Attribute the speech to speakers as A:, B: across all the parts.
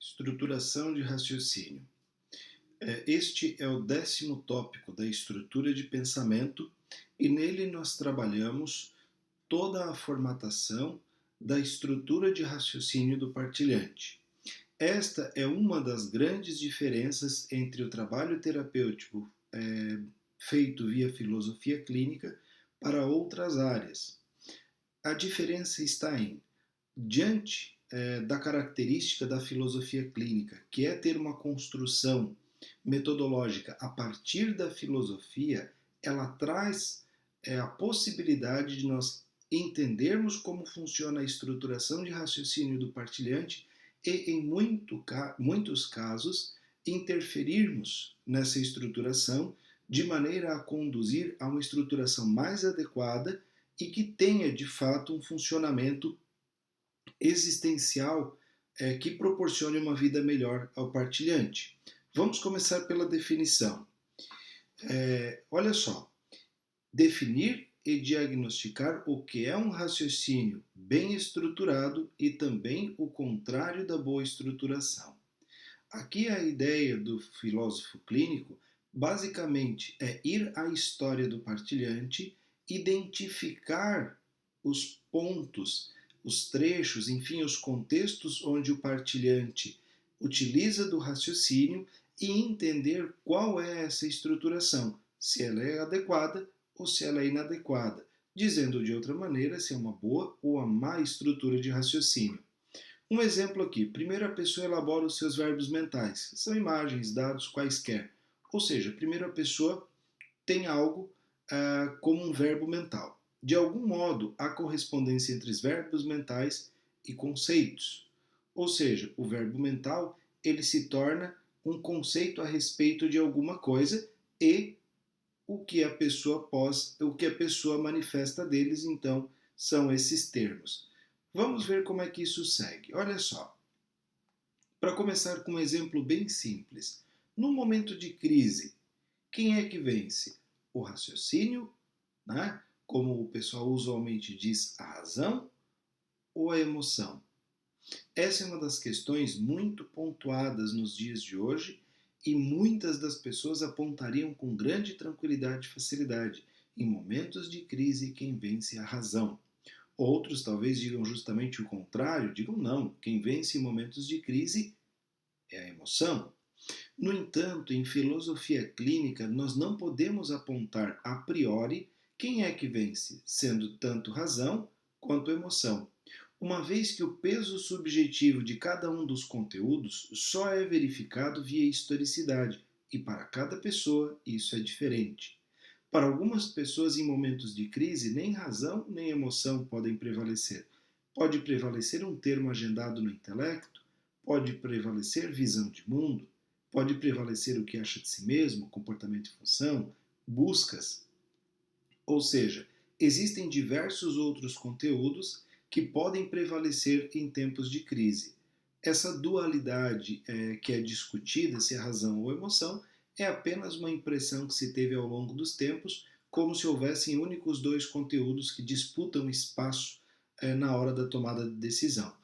A: Estruturação de raciocínio. Este é o 10º tópico da estrutura de pensamento e nele nós trabalhamos toda a formatação da estrutura de raciocínio do partilhante. Esta é uma das grandes diferenças entre o trabalho terapêutico feito via filosofia clínica para outras áreas. A diferença está diante da característica da filosofia clínica, que é ter uma construção metodológica a partir da filosofia, ela traz a possibilidade de nós entendermos como funciona a estruturação de raciocínio do partilhante e, em muitos casos, interferirmos nessa estruturação de maneira a conduzir a uma estruturação mais adequada e que tenha, de fato, um funcionamento existencial que proporcione uma vida melhor ao partilhante. Vamos começar pela definição. Olha só, definir e diagnosticar o que é um raciocínio bem estruturado e também o contrário da boa estruturação. Aqui a ideia do filósofo clínico basicamente é ir à história do partilhante, identificar os pontos, os trechos, enfim, os contextos onde o partilhante utiliza do raciocínio e entender qual é essa estruturação, se ela é adequada ou se ela é inadequada, dizendo de outra maneira se é uma boa ou uma má estrutura de raciocínio. Um exemplo aqui, primeiro a pessoa elabora os seus verbos mentais, são imagens, dados quaisquer, ou seja, primeiro a pessoa tem algo como um verbo mental. De algum modo, há correspondência entre os verbos mentais e conceitos. Ou seja, o verbo mental ele se torna um conceito a respeito de alguma coisa e o que a pessoa manifesta deles, então, são esses termos. Vamos ver como é que isso segue. Olha só. Para começar com um exemplo bem simples. No momento de crise, quem é que vence? O raciocínio, né? Como o pessoal usualmente diz, a razão ou a emoção? Essa é uma das questões muito pontuadas nos dias de hoje e muitas das pessoas apontariam com grande tranquilidade e facilidade. Em momentos de crise, quem vence é a razão. Outros talvez digam justamente o contrário, digam não, quem vence em momentos de crise é a emoção. No entanto, em filosofia clínica, nós não podemos apontar a priori quem é que vence, sendo tanto razão quanto emoção, uma vez que o peso subjetivo de cada um dos conteúdos só é verificado via historicidade, e para cada pessoa isso é diferente. Para algumas pessoas em momentos de crise, nem razão nem emoção podem prevalecer. Pode prevalecer um termo agendado no intelecto, pode prevalecer visão de mundo, pode prevalecer o que acha de si mesmo, comportamento e função, buscas. Ou seja, existem diversos outros conteúdos que podem prevalecer em tempos de crise. Essa dualidade que é discutida, se é razão ou emoção, é apenas uma impressão que se teve ao longo dos tempos, como se houvessem únicos dois conteúdos que disputam espaço na hora da tomada de decisão.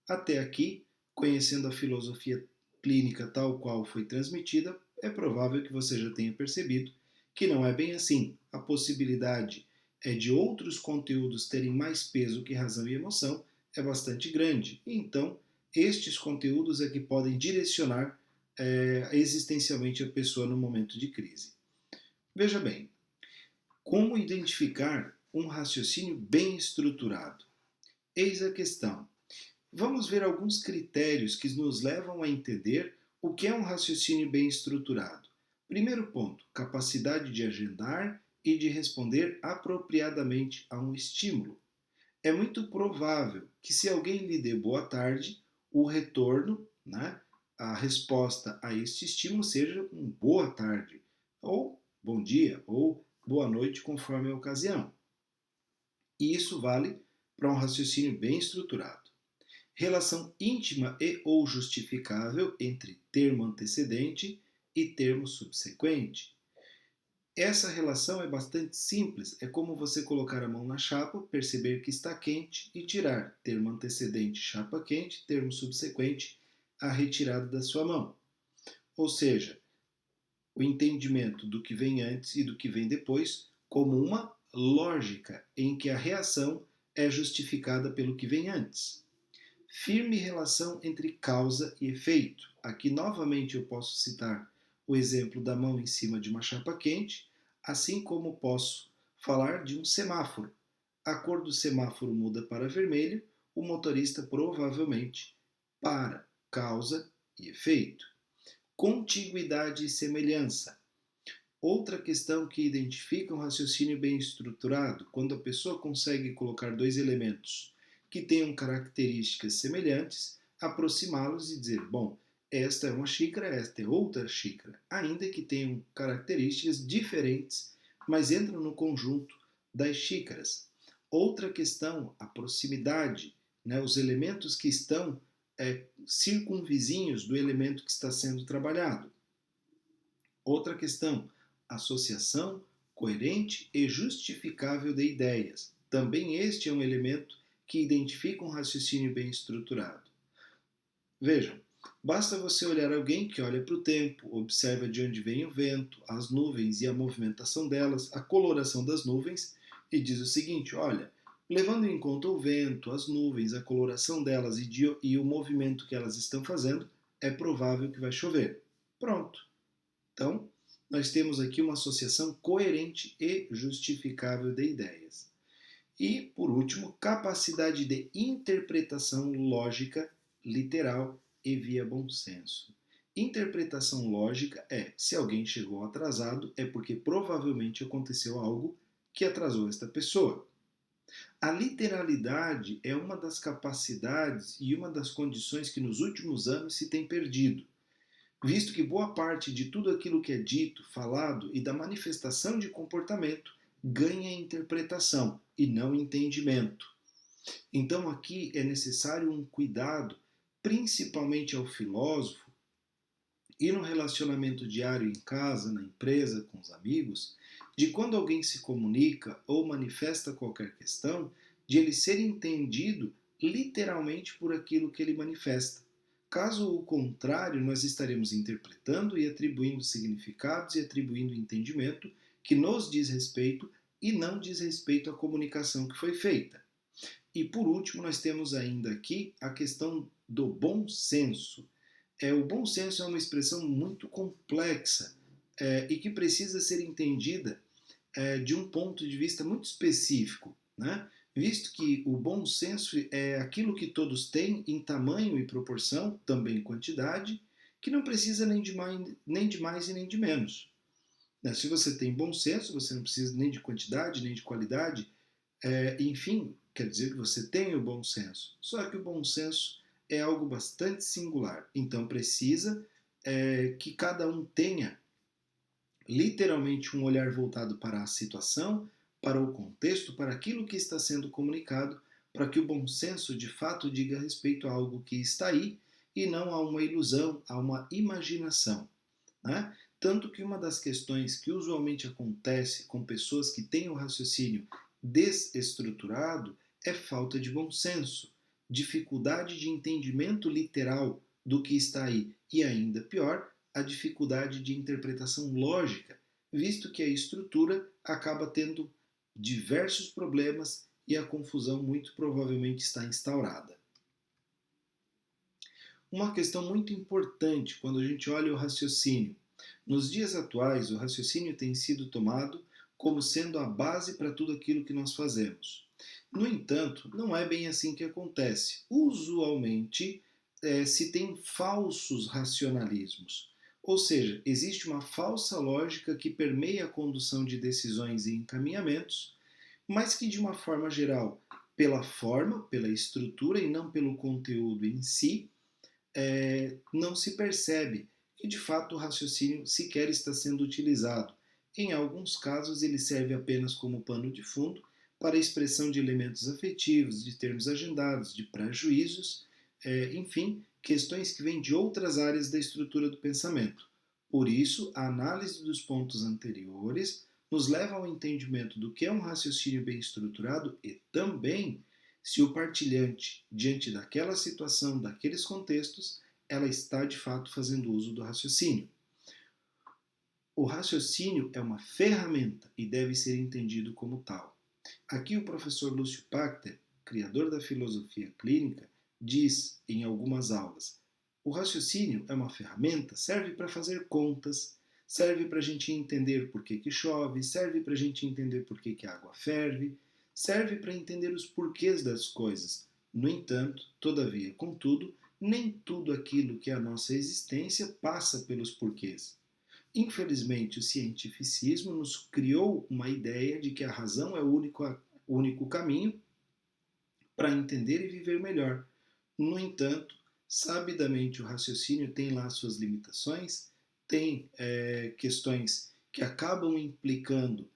A: Até aqui, conhecendo a filosofia clínica tal qual foi transmitida, é provável que você já tenha percebido que não é bem assim. A possibilidade de outros conteúdos terem mais peso que razão e emoção é bastante grande. E então, estes conteúdos é que podem direcionar existencialmente a pessoa no momento de crise. Veja bem, como identificar um raciocínio bem estruturado? Eis a questão. Vamos ver alguns critérios que nos levam a entender o que é um raciocínio bem estruturado. Primeiro ponto, capacidade de agendar e de responder apropriadamente a um estímulo. É muito provável que se alguém lhe dê boa tarde, o retorno, a resposta a este estímulo seja um boa tarde, ou bom dia, ou boa noite, conforme a ocasião. E isso vale para um raciocínio bem estruturado. Relação íntima e ou justificável entre termo antecedente e termo subsequente. Essa relação é bastante simples, é como você colocar a mão na chapa, perceber que está quente e tirar termo antecedente, chapa quente, termo subsequente, a retirada da sua mão. Ou seja, o entendimento do que vem antes e do que vem depois como uma lógica em que a reação é justificada pelo que vem antes. Firme relação entre causa e efeito. Aqui novamente eu posso citar o exemplo da mão em cima de uma chapa quente, assim como posso falar de um semáforo. A cor do semáforo muda para vermelho, o motorista provavelmente para. Causa e efeito. Contiguidade e semelhança. Outra questão que identifica um raciocínio bem estruturado, quando a pessoa consegue colocar dois elementos que tenham características semelhantes, aproximá-los e dizer, bom, esta é uma xícara, esta é outra xícara, ainda que tenham características diferentes, mas entram no conjunto das xícaras. Outra questão, a proximidade, né, os elementos que estão circunvizinhos do elemento que está sendo trabalhado. Outra questão, associação coerente e justificável de ideias. Também este é um elemento que identifica um raciocínio bem estruturado. Vejam, basta você olhar alguém que olha para o tempo, observa de onde vem o vento, as nuvens e a movimentação delas, a coloração das nuvens, e diz o seguinte, olha, levando em conta o vento, as nuvens, a coloração delas e o movimento que elas estão fazendo, é provável que vai chover. Pronto. Então, nós temos aqui uma associação coerente e justificável de ideias. E, por último, capacidade de interpretação lógica, literal e via bom senso. Interpretação lógica é, se alguém chegou atrasado, é porque provavelmente aconteceu algo que atrasou esta pessoa. A literalidade é uma das capacidades e uma das condições que nos últimos anos se tem perdido, visto que boa parte de tudo aquilo que é dito, falado e da manifestação de comportamento ganha interpretação e não entendimento. Então aqui é necessário um cuidado, principalmente ao filósofo, e no relacionamento diário em casa, na empresa, com os amigos, de quando alguém se comunica ou manifesta qualquer questão, de ele ser entendido literalmente por aquilo que ele manifesta. Caso o contrário, nós estaremos interpretando e atribuindo significados e atribuindo entendimento que nos diz respeito e não diz respeito à comunicação que foi feita. E por último, nós temos ainda aqui a questão do bom senso. O bom senso é uma expressão muito complexa e que precisa ser entendida de um ponto de vista muito específico, né? Visto que o bom senso é aquilo que todos têm em tamanho e proporção, também em quantidade, que não precisa nem de mais e nem de menos. Se você tem bom senso, você não precisa nem de quantidade, nem de qualidade, enfim, quer dizer que você tem o bom senso. Só que o bom senso é algo bastante singular, então precisa que cada um tenha literalmente um olhar voltado para a situação, para o contexto, para aquilo que está sendo comunicado, para que o bom senso de fato diga respeito a algo que está aí e não a uma ilusão, a uma imaginação. Né? Tanto que uma das questões que usualmente acontece com pessoas que têm o raciocínio desestruturado é falta de bom senso, dificuldade de entendimento literal do que está aí e, ainda pior, a dificuldade de interpretação lógica, visto que a estrutura acaba tendo diversos problemas e a confusão muito provavelmente está instaurada. Uma questão muito importante quando a gente olha o raciocínio. Nos dias atuais, o raciocínio tem sido tomado como sendo a base para tudo aquilo que nós fazemos. No entanto, não é bem assim que acontece. Usualmente, se tem falsos racionalismos. Ou seja, existe uma falsa lógica que permeia a condução de decisões e encaminhamentos, mas que, de uma forma geral, pela forma, pela estrutura e não pelo conteúdo em si, não se percebe que, de fato, o raciocínio sequer está sendo utilizado. Em alguns casos, ele serve apenas como pano de fundo para a expressão de elementos afetivos, de termos agendados, de prejuízos, enfim, questões que vêm de outras áreas da estrutura do pensamento. Por isso, a análise dos pontos anteriores nos leva ao entendimento do que é um raciocínio bem estruturado e também se o partilhante, diante daquela situação, daqueles contextos, ela está de fato fazendo uso do raciocínio. O raciocínio é uma ferramenta e deve ser entendido como tal. Aqui o professor Lúcio Pachter, criador da filosofia clínica, diz em algumas aulas: o raciocínio é uma ferramenta, serve para fazer contas, serve para a gente entender por que chove, serve para a gente entender por que a água ferve, serve para entender os porquês das coisas. No entanto, todavia, contudo, nem tudo aquilo que é a nossa existência passa pelos porquês. Infelizmente, o cientificismo nos criou uma ideia de que a razão é o único caminho para entender e viver melhor. No entanto, sabidamente o raciocínio tem lá suas limitações, tem questões que acabam implicando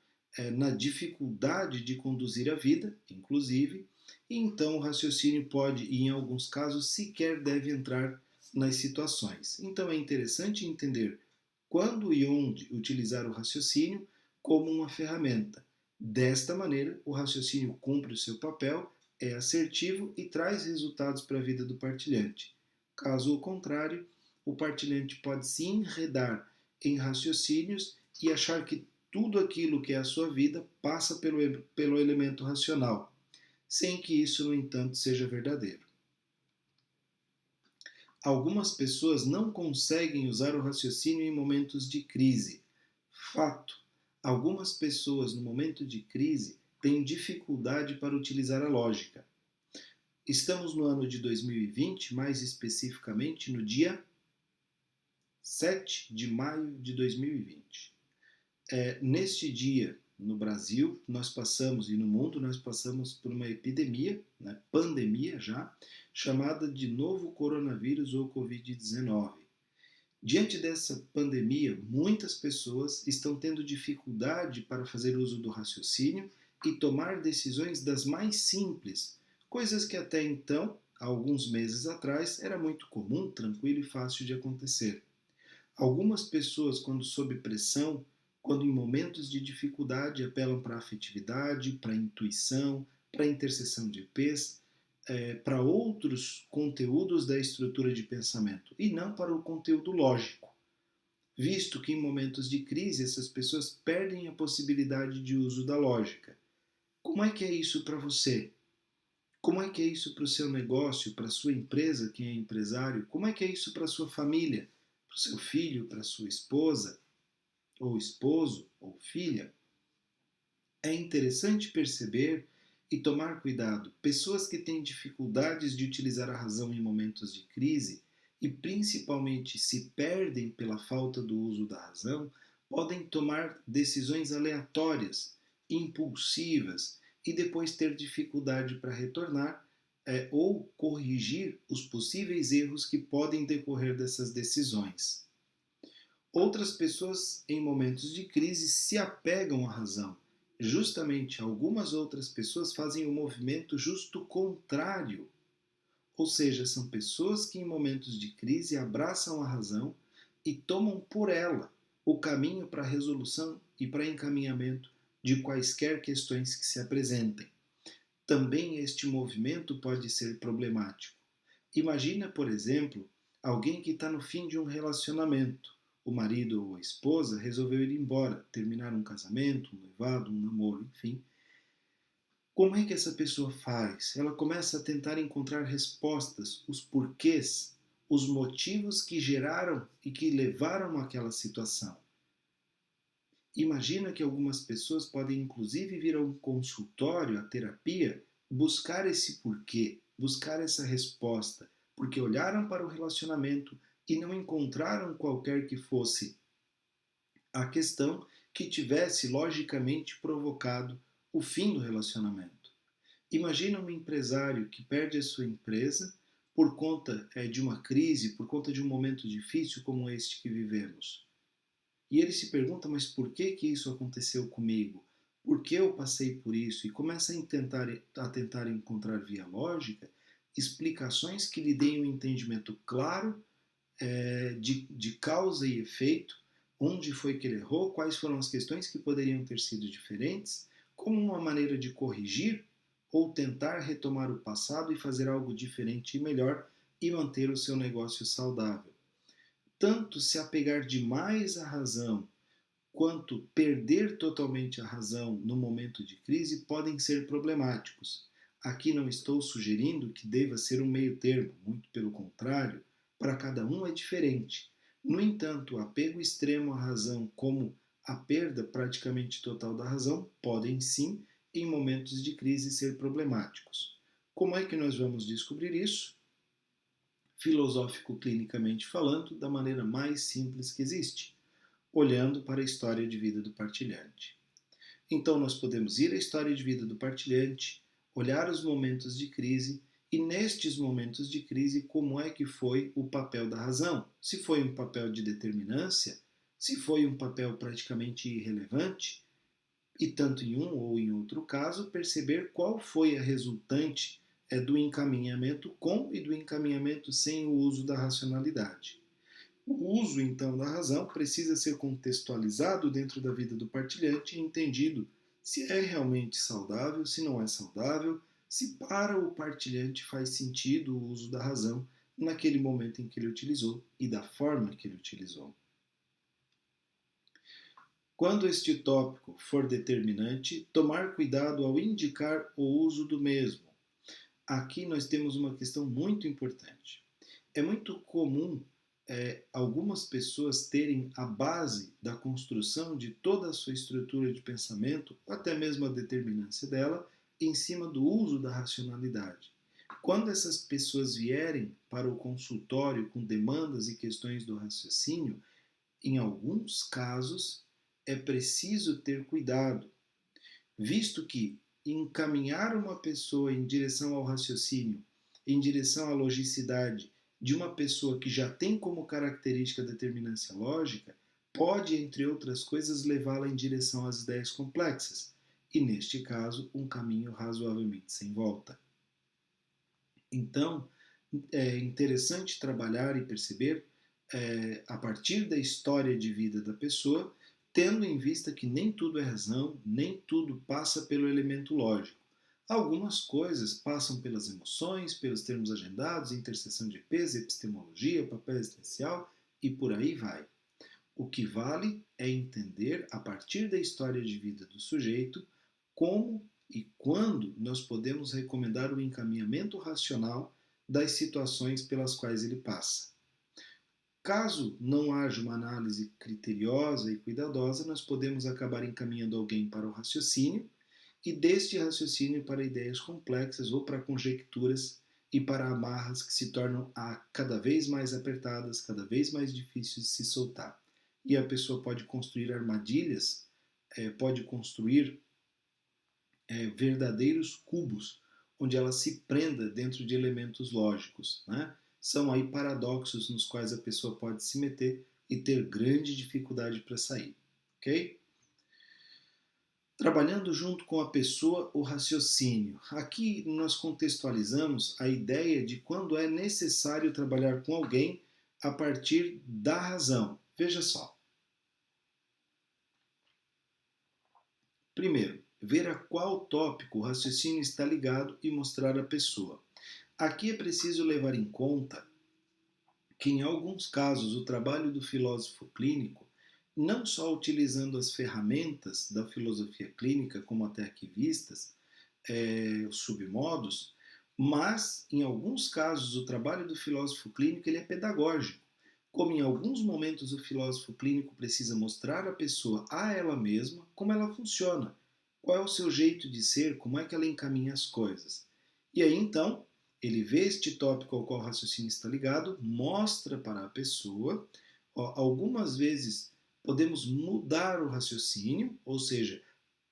A: na dificuldade de conduzir a vida, inclusive, e então o raciocínio pode, e em alguns casos, sequer deve entrar nas situações. Então é interessante entender quando e onde utilizar o raciocínio como uma ferramenta. Desta maneira, o raciocínio cumpre o seu papel, é assertivo e traz resultados para a vida do partilhante. Caso contrário, o partilhante pode se enredar em raciocínios e achar que tudo aquilo que é a sua vida passa pelo elemento racional, sem que isso, no entanto, seja verdadeiro. Algumas pessoas não conseguem usar o raciocínio em momentos de crise. Fato. Algumas pessoas, no momento de crise, têm dificuldade para utilizar a lógica. Estamos no ano de 2020, mais especificamente no dia 7 de maio de 2020. Neste dia, no Brasil, nós passamos, e no mundo, nós passamos por uma epidemia, né, pandemia já, chamada de novo coronavírus ou Covid-19. Diante dessa pandemia, muitas pessoas estão tendo dificuldade para fazer uso do raciocínio e tomar decisões das mais simples, coisas que até então, há alguns meses atrás, era muito comum, tranquilo e fácil de acontecer. Algumas pessoas, quando sob pressão, quando em momentos de dificuldade, apelam para a afetividade, para a intuição, para a interseção de IPs, para outros conteúdos da estrutura de pensamento e não para o conteúdo lógico, visto que em momentos de crise essas pessoas perdem a possibilidade de uso da lógica. Como é que é isso para você? Como é que é isso para o seu negócio, para a sua empresa, quem é empresário? Como é que é isso para a sua família, para o seu filho, para a sua esposa, ou esposo, ou filha? É interessante perceber e tomar cuidado. Pessoas que têm dificuldades de utilizar a razão em momentos de crise e principalmente se perdem pela falta do uso da razão, podem tomar decisões aleatórias, impulsivas e depois ter dificuldade para retornar ou corrigir os possíveis erros que podem decorrer dessas decisões. Outras pessoas, em momentos de crise, se apegam à razão. Justamente algumas outras pessoas fazem o movimento justo contrário. Ou seja, são pessoas que em momentos de crise abraçam a razão e tomam por ela o caminho para a resolução e para encaminhamento de quaisquer questões que se apresentem. Também este movimento pode ser problemático. Imagina, por exemplo, alguém que está no fim de um relacionamento. O marido ou a esposa resolveu ir embora, terminar um casamento, um noivado, um namoro, enfim. Como é que essa pessoa faz? Ela começa a tentar encontrar respostas, os porquês, os motivos que geraram e que levaram àquela situação. Imagina que algumas pessoas podem inclusive vir a um consultório, à terapia, buscar esse porquê, buscar essa resposta, porque olharam para o relacionamento e não encontraram qualquer que fosse a questão que tivesse logicamente provocado o fim do relacionamento. Imagina um empresário que perde a sua empresa por conta de uma crise, por conta de um momento difícil como este que vivemos. E ele se pergunta, mas por que isso aconteceu comigo? Por que eu passei por isso? E começa a tentar encontrar via lógica explicações que lhe deem um entendimento claro de causa e efeito, onde foi que ele errou, quais foram as questões que poderiam ter sido diferentes, como uma maneira de corrigir ou tentar retomar o passado e fazer algo diferente e melhor e manter o seu negócio saudável. Tanto se apegar demais à razão quanto perder totalmente a razão no momento de crise podem ser problemáticos. Aqui não estou sugerindo que deva ser um meio termo, muito pelo contrário, para cada um é diferente. No entanto, o apego extremo à razão, como a perda praticamente total da razão, podem sim, em momentos de crise, ser problemáticos. Como é que nós vamos descobrir isso? Filosófico-clinicamente falando, da maneira mais simples que existe, olhando para a história de vida do partilhante. Então, nós podemos ir à história de vida do partilhante, olhar os momentos de crise e, nestes momentos de crise, como é que foi o papel da razão. Se foi um papel de determinância, se foi um papel praticamente irrelevante, e tanto em um ou em outro caso, perceber qual foi a resultante do encaminhamento com e do encaminhamento sem o uso da racionalidade. O uso, então, da razão precisa ser contextualizado dentro da vida do partilhante e entendido se é realmente saudável, se não é saudável, se para o partilhante faz sentido o uso da razão naquele momento em que ele utilizou e da forma que ele utilizou. Quando este tópico for determinante, tomar cuidado ao indicar o uso do mesmo. Aqui nós temos uma questão muito importante. É muito comum algumas pessoas terem a base da construção de toda a sua estrutura de pensamento, até mesmo a determinância dela, em cima do uso da racionalidade. Quando essas pessoas vierem para o consultório com demandas e questões do raciocínio, em alguns casos é preciso ter cuidado, visto que encaminhar uma pessoa em direção ao raciocínio, em direção à logicidade, de uma pessoa que já tem como característica a determinância lógica, pode, entre outras coisas, levá-la em direção às ideias complexas, e neste caso, um caminho razoavelmente sem volta. Então, é interessante trabalhar e perceber, a partir da história de vida da pessoa, tendo em vista que nem tudo é razão, nem tudo passa pelo elemento lógico. Algumas coisas passam pelas emoções, pelos termos agendados, interseção de peso, epistemologia, papel existencial e por aí vai. O que vale é entender, a partir da história de vida do sujeito, como e quando nós podemos recomendar o encaminhamento racional das situações pelas quais ele passa. Caso não haja uma análise criteriosa e cuidadosa, nós podemos acabar encaminhando alguém para o raciocínio e deste raciocínio para ideias complexas ou para conjecturas e para amarras que se tornam cada vez mais apertadas, cada vez mais difíceis de se soltar. E a pessoa pode construir armadilhas, pode construir verdadeiros cubos, onde ela se prenda dentro de elementos lógicos. Né? São aí paradoxos nos quais a pessoa pode se meter e ter grande dificuldade para sair. Ok? Trabalhando junto com a pessoa o raciocínio. Aqui nós contextualizamos a ideia de quando é necessário trabalhar com alguém a partir da razão. Veja só. Primeiro, ver a qual tópico o raciocínio está ligado e mostrar à pessoa. Aqui é preciso levar em conta que, em alguns casos, o trabalho do filósofo clínico, não só utilizando as ferramentas da filosofia clínica, como até aqui vistas, os submodos, mas, em alguns casos, o trabalho do filósofo clínico ele é pedagógico. Como em alguns momentos o filósofo clínico precisa mostrar à pessoa, a ela mesma, como ela funciona, qual é o seu jeito de ser, como é que ela encaminha as coisas. E aí, então, ele vê este tópico ao qual o raciocínio está ligado, mostra para a pessoa. Algumas vezes podemos mudar o raciocínio, ou seja,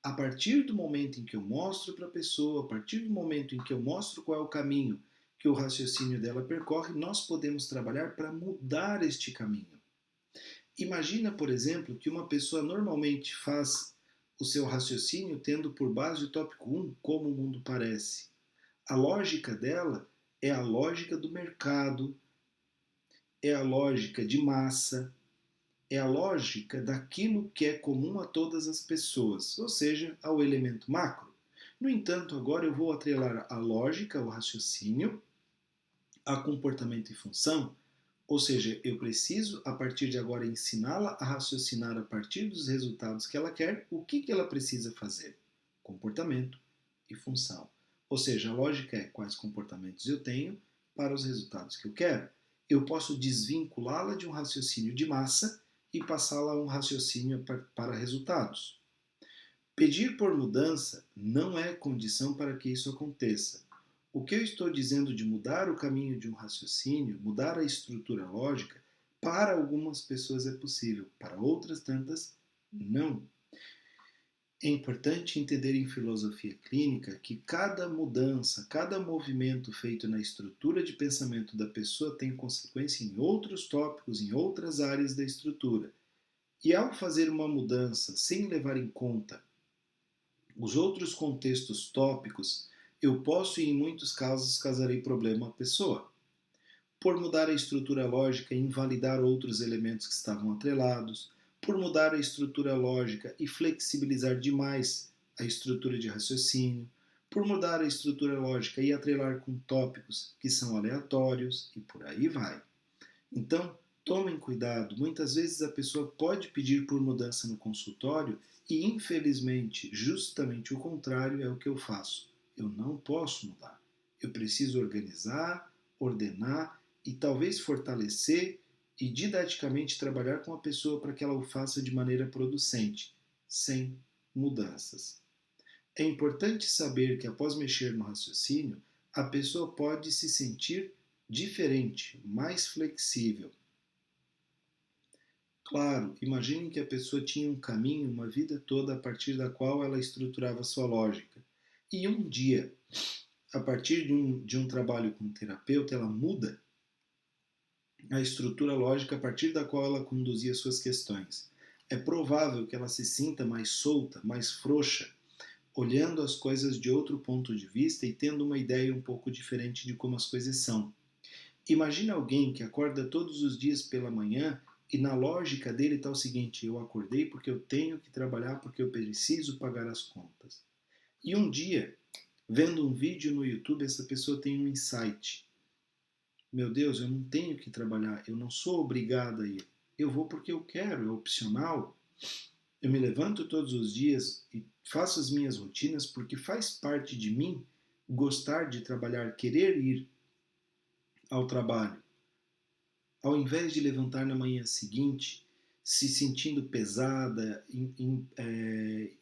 A: a partir do momento em que eu mostro para a pessoa, a partir do momento em que eu mostro qual é o caminho que o raciocínio dela percorre, nós podemos trabalhar para mudar este caminho. Imagina, por exemplo, que uma pessoa normalmente faz o seu raciocínio tendo por base o tópico 1, como o mundo parece. A lógica dela é a lógica do mercado, é a lógica de massa, é a lógica daquilo que é comum a todas as pessoas, ou seja, ao elemento macro. No entanto, agora eu vou atrelar a lógica, o raciocínio, a comportamento e função, ou seja, eu preciso, a partir de agora, ensiná-la a raciocinar a partir dos resultados que ela quer, o que ela precisa fazer? Comportamento e função. Ou seja, a lógica é quais comportamentos eu tenho para os resultados que eu quero. Eu posso desvinculá-la de um raciocínio de massa e passá-la a um raciocínio para resultados. Pedir por mudança não é condição para que isso aconteça. O que eu estou dizendo de mudar o caminho de um raciocínio, mudar a estrutura lógica, para algumas pessoas é possível, para outras tantas, não. É importante entender em filosofia clínica que cada mudança, cada movimento feito na estrutura de pensamento da pessoa tem consequência em outros tópicos, em outras áreas da estrutura. E ao fazer uma mudança sem levar em conta os outros contextos tópicos, eu posso e em muitos casos causarei problema à pessoa. Por mudar a estrutura lógica e invalidar outros elementos que estavam atrelados, por mudar a estrutura lógica e flexibilizar demais a estrutura de raciocínio, por mudar a estrutura lógica e atrelar com tópicos que são aleatórios e por aí vai. Então, tomem cuidado, muitas vezes a pessoa pode pedir por mudança no consultório e, infelizmente, justamente o contrário é o que eu faço. Eu não posso mudar. Eu preciso organizar, ordenar e talvez fortalecer e didaticamente trabalhar com a pessoa para que ela o faça de maneira producente, sem mudanças. É importante saber que após mexer no raciocínio, a pessoa pode se sentir diferente, mais flexível. Claro, imaginem que a pessoa tinha um caminho, uma vida toda a partir da qual ela estruturava sua lógica. E um dia, a partir de um trabalho com um terapeuta, ela muda a estrutura lógica a partir da qual ela conduzia suas questões. É provável que ela se sinta mais solta, mais frouxa, olhando as coisas de outro ponto de vista e tendo uma ideia um pouco diferente de como as coisas são. Imagina alguém que acorda todos os dias pela manhã e na lógica dele está o seguinte: eu acordei porque eu tenho que trabalhar, porque eu preciso pagar as contas. E um dia, vendo um vídeo no YouTube, essa pessoa tem um insight. Meu Deus, eu não tenho que trabalhar, eu não sou obrigada a ir. Eu vou porque eu quero, é opcional. Eu me levanto todos os dias e faço as minhas rotinas porque faz parte de mim gostar de trabalhar, querer ir ao trabalho. Ao invés de levantar na manhã seguinte, se sentindo pesada,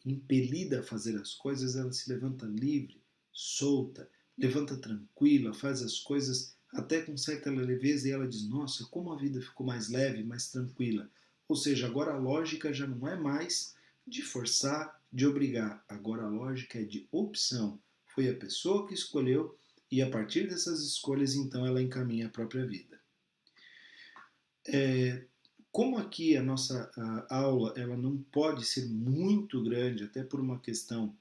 A: impelida a fazer as coisas, ela se levanta livre, solta, levanta tranquila, faz as coisas até com certa leveza e ela diz: nossa, como a vida ficou mais leve, mais tranquila. Ou seja, agora a lógica já não é mais de forçar, de obrigar. Agora a lógica é de opção. Foi a pessoa que escolheu e a partir dessas escolhas então ela encaminha a própria vida. Como aqui a nossa aula ela não pode ser muito grande, até por uma questão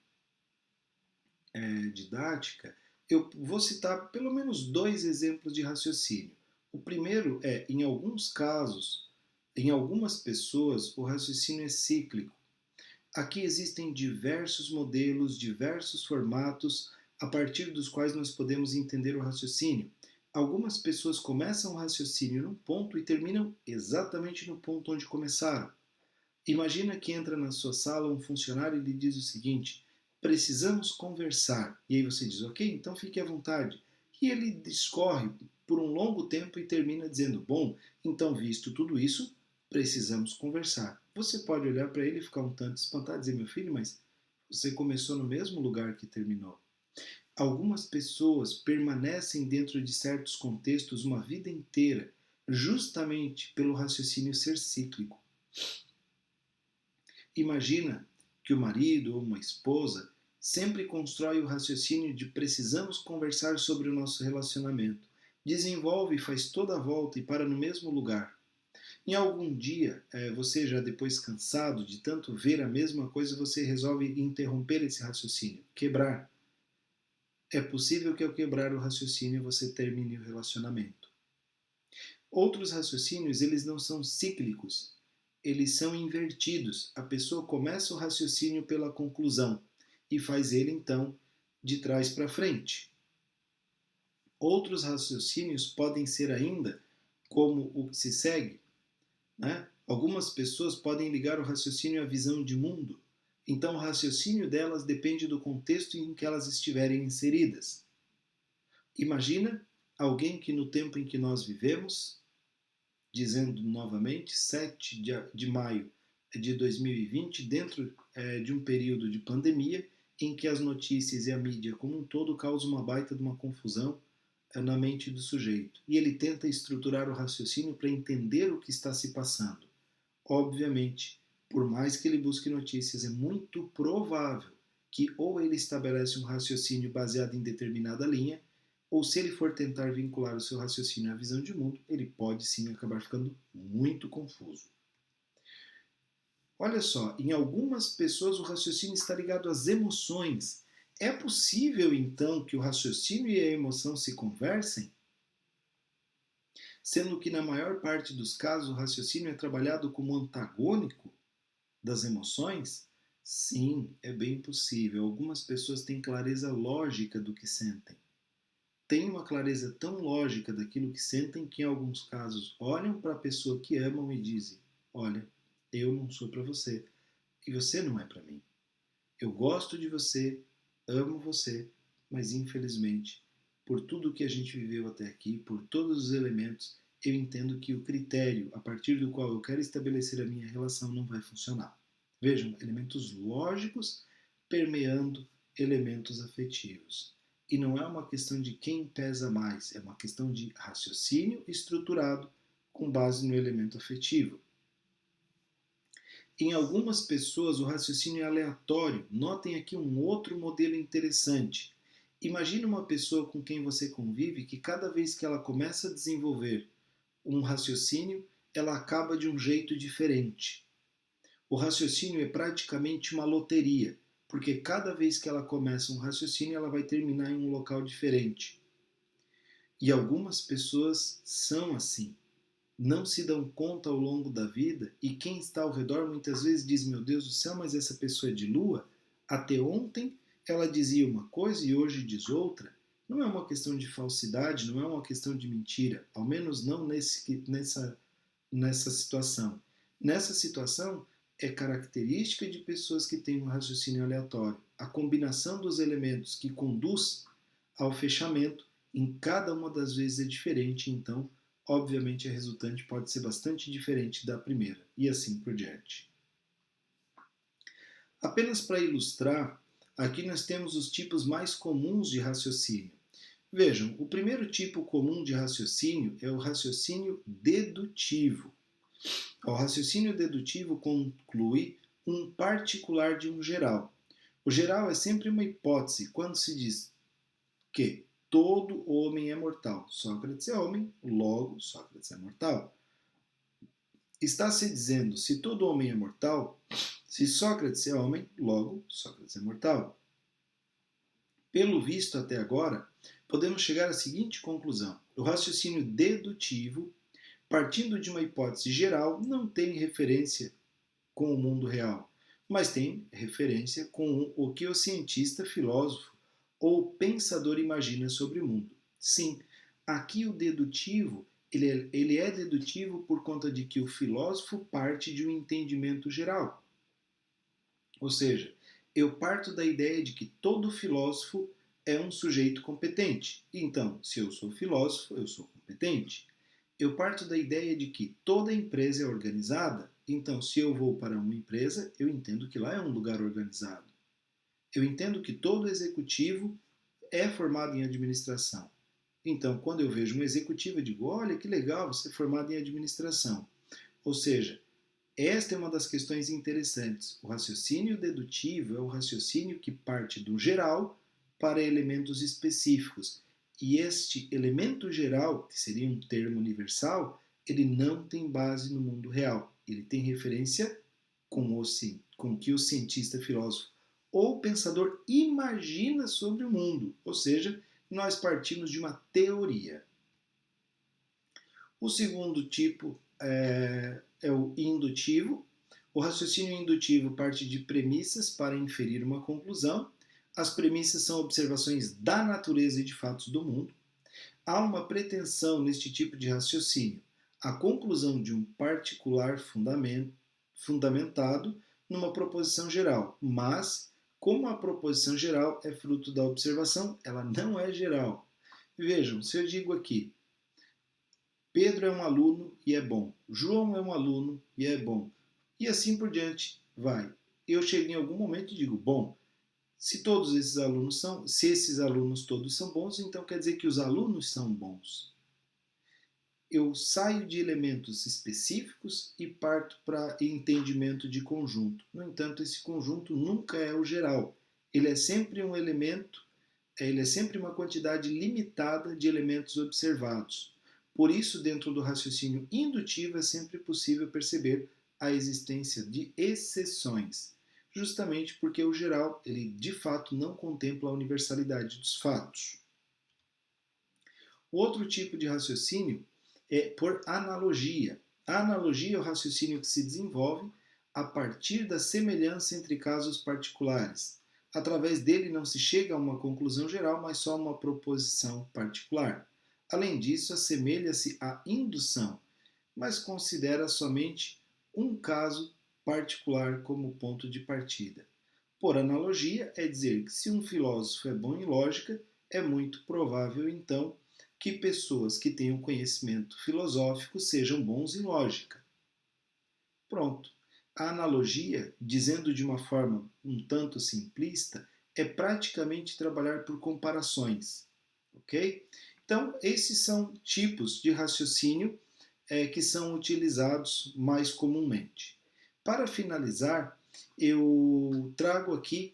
A: didática, eu vou citar pelo menos 2 exemplos de raciocínio. O primeiro é, em alguns casos, em algumas pessoas, o raciocínio é cíclico. Aqui existem diversos modelos, diversos formatos a partir dos quais nós podemos entender o raciocínio. Algumas pessoas começam o raciocínio num ponto e terminam exatamente no ponto onde começaram. Imagina que entra na sua sala um funcionário e lhe diz o seguinte: precisamos conversar. E aí você diz: ok, então fique à vontade. E ele discorre por um longo tempo e termina dizendo: bom, então visto tudo isso, precisamos conversar. Você pode olhar para ele e ficar um tanto espantado e dizer: meu filho, mas você começou no mesmo lugar que terminou. Algumas pessoas permanecem dentro de certos contextos uma vida inteira, justamente pelo raciocínio ser cíclico. Imagina que o marido ou uma esposa sempre constrói o raciocínio de precisamos conversar sobre o nosso relacionamento. Desenvolve e faz toda a volta e para no mesmo lugar. Em algum dia, você já depois cansado de tanto ver a mesma coisa, você resolve interromper esse raciocínio, quebrar. É possível que ao quebrar o raciocínio você termine o relacionamento. Outros raciocínios, eles não são cíclicos, eles são invertidos. A pessoa começa o raciocínio pela conclusão e faz ele, então, de trás para frente. Outros raciocínios podem ser ainda como o que se segue, né? Algumas pessoas podem ligar o raciocínio à visão de mundo, então o raciocínio delas depende do contexto em que elas estiverem inseridas. Imagina alguém que no tempo em que nós vivemos, dizendo novamente, 7 de maio de 2020, dentro de um período de pandemia, em que as notícias e a mídia como um todo causam uma baita de uma confusão na mente do sujeito. E ele tenta estruturar o raciocínio para entender o que está se passando. Obviamente, por mais que ele busque notícias, é muito provável que ou ele estabelece um raciocínio baseado em determinada linha, ou se ele for tentar vincular o seu raciocínio à visão de mundo, ele pode sim acabar ficando muito confuso. Olha só, em algumas pessoas o raciocínio está ligado às emoções. É possível então que o raciocínio e a emoção se conversem? Sendo que na maior parte dos casos o raciocínio é trabalhado como antagônico das emoções? Sim, é bem possível. Algumas pessoas têm clareza lógica do que sentem. Têm uma clareza tão lógica daquilo que sentem que em alguns casos olham para a pessoa que amam e dizem: olha, eu não sou para você e você não é para mim. Eu gosto de você, amo você, mas infelizmente, por tudo que a gente viveu até aqui, por todos os elementos, eu entendo que o critério a partir do qual eu quero estabelecer a minha relação não vai funcionar. Vejam, elementos lógicos permeando elementos afetivos. E não é uma questão de quem pesa mais, é uma questão de raciocínio estruturado com base no elemento afetivo. Em algumas pessoas, o raciocínio é aleatório. Notem aqui um outro modelo interessante. Imagine uma pessoa com quem você convive que cada vez que ela começa a desenvolver um raciocínio, ela acaba de um jeito diferente. O raciocínio é praticamente uma loteria, porque cada vez que ela começa um raciocínio, ela vai terminar em um local diferente. E algumas pessoas são assim. Não se dão conta ao longo da vida e quem está ao redor muitas vezes diz: meu Deus do céu, mas essa pessoa é de lua? Até ontem ela dizia uma coisa e hoje diz outra. Não é uma questão de falsidade, não é uma questão de mentira, ao menos não nessa situação. Nessa situação é característica de pessoas que têm um raciocínio aleatório. A combinação dos elementos que conduz ao fechamento em cada uma das vezes é diferente, então obviamente a resultante pode ser bastante diferente da primeira, e assim por diante. Apenas para ilustrar, aqui nós temos os tipos mais comuns de raciocínio. Vejam, o primeiro tipo comum de raciocínio é o raciocínio dedutivo. O raciocínio dedutivo conclui um particular de um geral. O geral é sempre uma hipótese quando se diz que todo homem é mortal. Sócrates é homem, logo Sócrates é mortal. Está se dizendo, se todo homem é mortal, se Sócrates é homem, logo Sócrates é mortal. Pelo visto até agora, podemos chegar à seguinte conclusão: o raciocínio dedutivo, partindo de uma hipótese geral, não tem referência com o mundo real, mas tem referência com o que o cientista, filósofo ou pensador imagina sobre o mundo. Sim, aqui o dedutivo, ele é dedutivo por conta de que o filósofo parte de um entendimento geral. Ou seja, eu parto da ideia de que todo filósofo é um sujeito competente. Então, se eu sou filósofo, eu sou competente. Eu parto da ideia de que toda empresa é organizada. Então, se eu vou para uma empresa, eu entendo que lá é um lugar organizado. Eu entendo que todo executivo é formado em administração. Então, quando eu vejo um executivo, eu digo: olha que legal, você é formado em administração. Ou seja, esta é uma das questões interessantes. O raciocínio dedutivo é o raciocínio que parte do geral para elementos específicos. E este elemento geral, que seria um termo universal, ele não tem base no mundo real. Ele tem referência com o que o cientista, filósofo ou pensador imagina sobre o mundo. Ou seja, nós partimos de uma teoria. O segundo tipo é o indutivo. O raciocínio indutivo parte de premissas para inferir uma conclusão. As premissas são observações da natureza e de fatos do mundo. Há uma pretensão neste tipo de raciocínio, a conclusão de um particular fundamentado numa proposição geral, mas, como a proposição geral é fruto da observação, ela não é geral. Vejam, se eu digo aqui, Pedro é um aluno e é bom, João é um aluno e é bom, e assim por diante vai. Eu chego em algum momento e digo, bom, se todos esses alunos são, se esses alunos todos são bons, então quer dizer que os alunos são bons. Eu saio de elementos específicos e parto para entendimento de conjunto. No entanto, esse conjunto nunca é o geral. Ele é sempre um elemento, ele é sempre uma quantidade limitada de elementos observados. Por isso, dentro do raciocínio indutivo, é sempre possível perceber a existência de exceções, justamente porque o geral, ele de fato não contempla a universalidade dos fatos. O outro tipo de raciocínio é por analogia. A analogia é o raciocínio que se desenvolve a partir da semelhança entre casos particulares. Através dele não se chega a uma conclusão geral, mas só a uma proposição particular. Além disso, assemelha-se à indução, mas considera somente um caso particular como ponto de partida. Por analogia, é dizer que se um filósofo é bom em lógica, é muito provável, então, que pessoas que tenham conhecimento filosófico sejam bons em lógica. Pronto. A analogia, dizendo de uma forma um tanto simplista, é praticamente trabalhar por comparações. Ok? Então, esses são tipos de raciocínio que são utilizados mais comumente. Para finalizar, eu trago aqui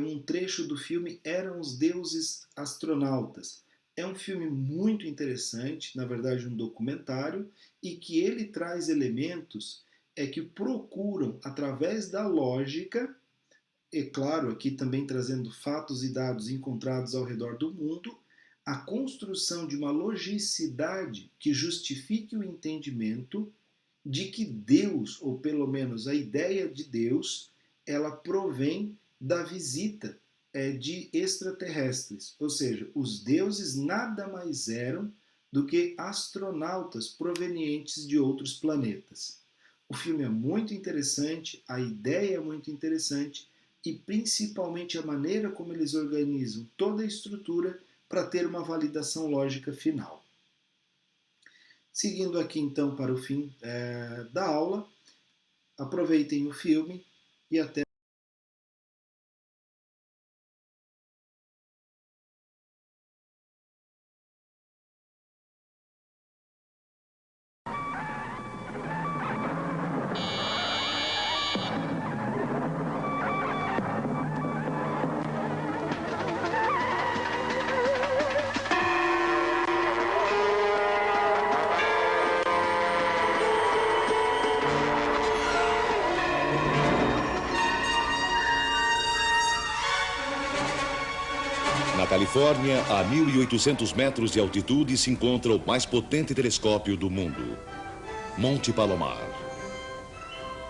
A: um trecho do filme Eram os Deuses Astronautas. É um filme muito interessante, na verdade um documentário, e que ele traz elementos que procuram, através da lógica, e claro, aqui também trazendo fatos e dados encontrados ao redor do mundo, a construção de uma logicidade que justifique o entendimento de que Deus, ou pelo menos a ideia de Deus, ela provém da visita de extraterrestres. Ou seja, os deuses nada mais eram do que astronautas provenientes de outros planetas. O filme é muito interessante, a ideia é muito interessante e principalmente a maneira como eles organizam toda a estrutura para ter uma validação lógica final. Seguindo aqui então para o fim da aula, aproveitem o filme e até
B: Na Califórnia, a 1.800 metros de altitude, se encontra o mais potente telescópio do mundo, Monte Palomar.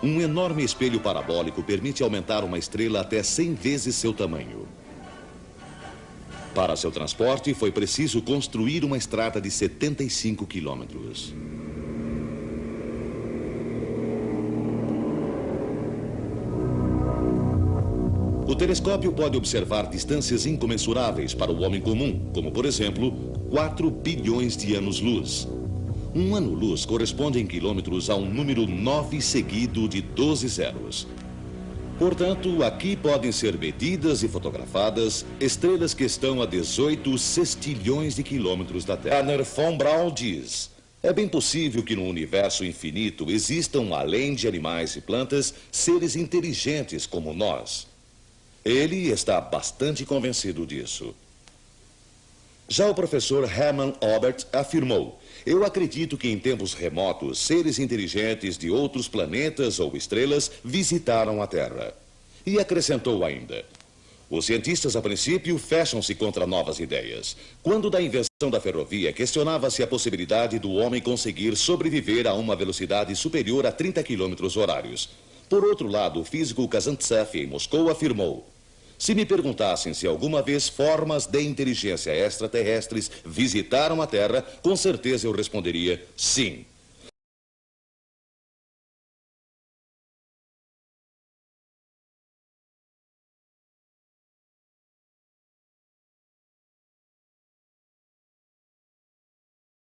B: Um enorme espelho parabólico permite aumentar uma estrela até 100 vezes seu tamanho. Para seu transporte, foi preciso construir uma estrada de 75 quilômetros. O telescópio pode observar distâncias incomensuráveis para o homem comum, como, por exemplo, 4 bilhões de anos-luz. Um ano-luz corresponde em quilômetros a um número 9 seguido de 12 zeros. Portanto, aqui podem ser medidas e fotografadas estrelas que estão a 18 sextilhões de quilômetros da Terra. Werner von Braun diz: é bem possível que no universo infinito existam, além de animais e plantas, seres inteligentes como nós. Ele está bastante convencido disso. Já o professor Hermann Oberth afirmou: eu acredito que em tempos remotos, seres inteligentes de outros planetas ou estrelas visitaram a Terra. E acrescentou ainda: os cientistas, a princípio, fecham-se contra novas ideias. Quando da invenção da ferrovia, questionava-se a possibilidade do homem conseguir sobreviver a uma velocidade superior a 30 km/h. Por outro lado, o físico Kazantsev, em Moscou, afirmou: Se me perguntassem se alguma vez formas de inteligência extraterrestres visitaram a Terra, com certeza eu responderia sim.